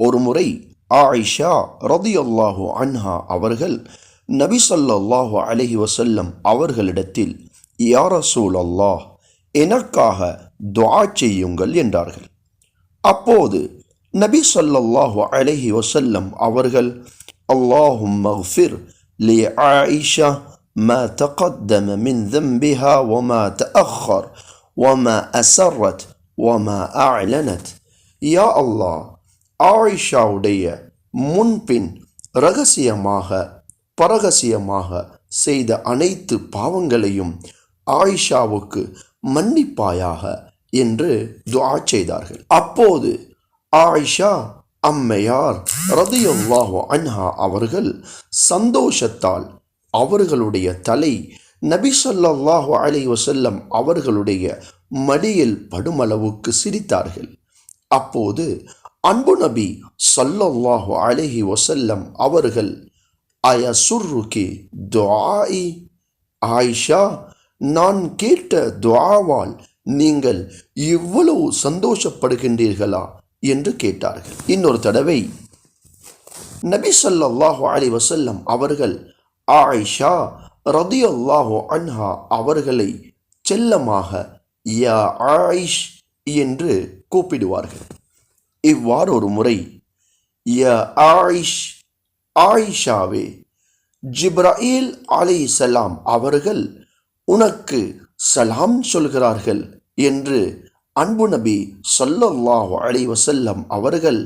ஒருமுறை ஆயிஷா ரதியல்லாஹு அன்ஹா அவர்கள் நபி ஸல்லல்லாஹு அலைஹி வஸல்லம் அவர்களிடத்தில், யா ரசூலல்லாஹ், எனக்காக துஆ செய்யுங்கள் என்றார்கள். அப்போது நபி ஸல்லல்லாஹு அலைஹி வஸல்லம் அவர்கள், அல்லாஹும்ம ஃபிர் லி ஆயிஷா மா தகத்தம மின் ذنبها وما تأخر وما أسرت وما أعلنت. யா அல்லாஹ், ஆயிஷாவுடைய முன்பின் இரகசியமாக பரகசியமாக செய்த அனைத்து பாவங்களையும் ஆயிஷாவுக்கு மன்னிப்பாயாக என்று துஆ செய்தார்கள். அப்போது ஆயிஷா அம்மையார் ரதியல்லாஹு அன்ஹா அவர்கள் சந்தோஷத்தால் அவர்களுடைய தலை நபி ஸல்லல்லாஹு அலைஹி வஸல்லம் அவர்களுடைய மடியில் படுமளவுக்கு சிரித்தார்கள். அப்போது அன்பு நபி ஸல்லல்லாஹு அலைஹி வஸல்லம் அவர்கள், அயசுர்ருகி துஆஇ, ஆயிஷா, நான் கேட்ட துஆவால் நீங்கள் இவ்வளவு சந்தோஷப்படுகின்றீர்களா என்று கேட்டார்கள். இன்னொரு தடவை நபி ஸல்லல்லாஹு அலைஹி வஸல்லம் அவர்கள் ஆயிஷா ரதியல்லாஹு அன்ஹா அவர்களை செல்லமாக யா ஆயிஷ் என்று கூப்பிடுவார்கள். இவ்வாறு ஒரு முறை, யா ஆயிஷ், ஆயிஷாவே, ஜிப்ராயில் அலைஹிஸ்ஸலாம் அவர்கள் உனக்கு சலாம் சொல்கிறார்கள் என்று அன்பு நபி ஸல்லல்லாஹு அலைஹி வஸல்லம் அவர்கள்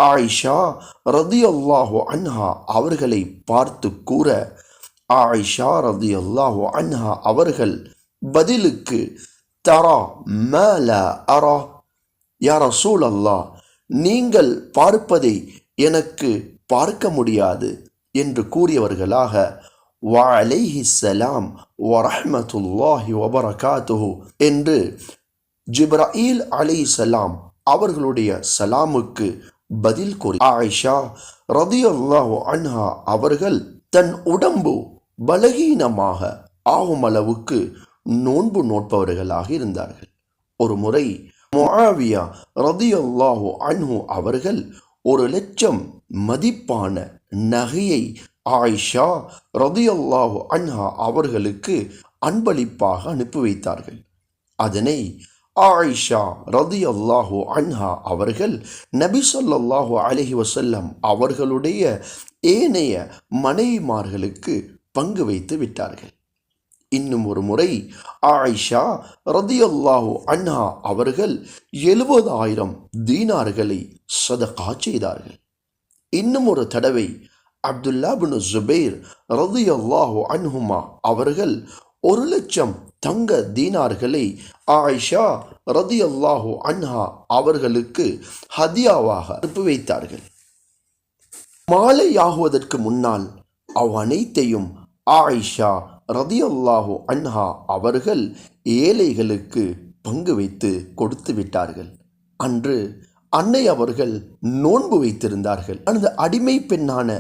ஆயிஷா ரதியல்லாஹு அன்ஹா அவர்களை பார்த்து கூற, ஆயிஷா ரதியல்லாஹு அன்ஹா அவர்கள் பதிலுக்கு, தரா மா லா அரா, யா ரசூலல்லாஹ், நீங்கள் பார்ப்பதை எனக்கு பார்க்க முடியாது என்று கூறியவர்களாக, வ அலைஹிஸ்ஸலாம் வ ரஹ்மத்துல்லாஹி வ பரகாத்துஹு என்று ஜிப்ராயில் அலைஹிஸ்ஸலாம் அவர்களுடைய சலாமுக்கு பதில் கூறி ஆயிஷா ரதியல்லாஹு அன்ஹா அவர்கள் தன் உடம்பு பலகீனமாக ஆகும் அளவுக்கு நோன்பு நோட்பவர்களாக இருந்தார்கள். ஒரு முறை முஆவியா ரதியல்லாஹு அன்ஹு அவர்கள் 1,00,000 மதிப்பான நகையை ஆயிஷா ரதியல்லாஹு அன்ஹா அவர்களுக்கு அன்பளிப்பாக அனுப்பி வைத்தார்கள். அதனை ஆயிஷா ரதியல்லாஹு அன்ஹா அவர்கள் நபி ஸல்லல்லாஹு அலைஹி வஸல்லம் அவர்களுடைய ஏனைய மனைவிமார்களுக்கு பங்கு வைத்து விட்டார்கள். இன்னும் ஒரு முறை ஆயிஷா ரதியல்லாஹு அன்ஹா அவர்கள் 70,000 தீனார்களை சதகா செய்தார்கள். இன்னும் ஒரு தடவை அப்துல்லா பின் ஜுபைர் ரதியல்லாஹு அன்ஹுமா அவர்கள் 1,00,000 தங்க தீனார்களை ஆயிஷா ரதியல்லாஹு அன்ஹா அவர்களுக்கு ஹதியாவாக அனுப்பி வைத்தார்கள். மாலையாகுவதற்கு முன்னால் அனைத்தையும் ஆயிஷா ரதியல்லாஹு அன்ஹா அவர்கள் ஏழைகளுக்கு பங்கு வைத்து கொடுத்து விட்டார்கள். அன்று அன்னை அவர்கள் நோன்பு வைத்திருந்தார்கள். அந்த அடிமை பெண்ணான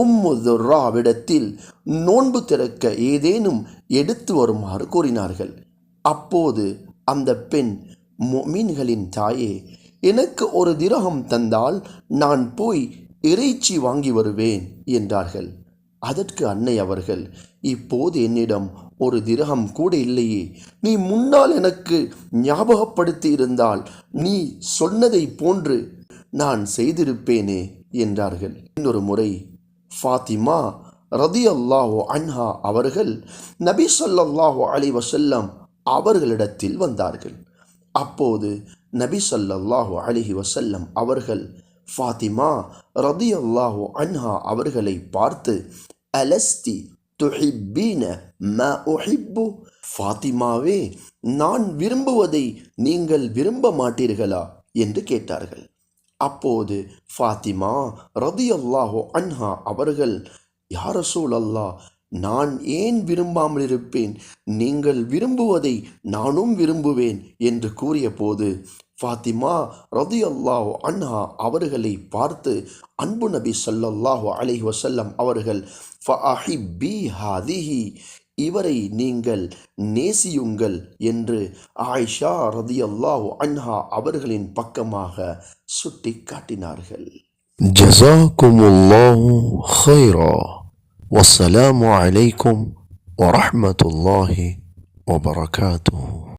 உம்மு துர்ராவிடத்தில் நோன்பு திறக்க ஏதேனும் எடுத்து வருமாறு கூறினார்கள். அப்போது அந்த பெண், முஃமின்களின் தாயே, எனக்கு 1 திரகம் தந்தால் நான் போய் இறைச்சி வாங்கி வருவேன் என்றார்கள். அதற்கு அன்னை அவர்கள், இப்போது என்னிடம் 1 திரகம் கூட இல்லையே, நீ முன்னால் எனக்கு ஞாபகப்படுத்தி இருந்தால் நீ சொன்னதை போன்று நான் செய்திருப்பேனே என்றார்கள். இன்னொரு முறை ஃபாத்திமா ரதியல்லாஹு அன்ஹா அவர்கள் நபி ஸல்லல்லாஹு அலைஹி வஸல்லம் அவர்களிடத்தில் வந்தார்கள். அப்போது நபி ஸல்லல்லாஹு அலைஹி வஸல்லம் அவர்கள் ஃபாத்திமா ரதியல்லாஹு அன்ஹா அவர்களை பார்த்து, அலஸ்தி துஹிப்பீன மா உஹிப்பு, ஃபாத்திமாவே, நான் விரும்புவதை நீங்கள் விரும்ப மாட்டீர்களா என்று கேட்டார்கள். அப்போது ஃபாத்திமா ரதியல்லாஹு அன்ஹா அவர்கள், யா ரசூலல்லாஹ், நான் ஏன் விரும்பாமல் இருப்பேன், நீங்கள் விரும்புவதை நானும் விரும்புவேன் என்று கூறிய போது ஃபாத்திமா ரதியல்லாஹு அன்ஹா அவர்களை பார்த்து அன்பு நபி ஸல்லல்லாஹு அலைஹி வஸல்லம் அவர்கள், ஃபஅஹிப்பி ஹாதிஹி, இவரை நீங்கள் நேசியுங்கள் என்று ஆயிஷா ரதியல்லாஹு அன்ஹா அவர்களின் பக்கமாக சுட்டி காட்டினார்கள். جزاكم الله خيرا. والسلام عليكم ورحمة الله وبركاته.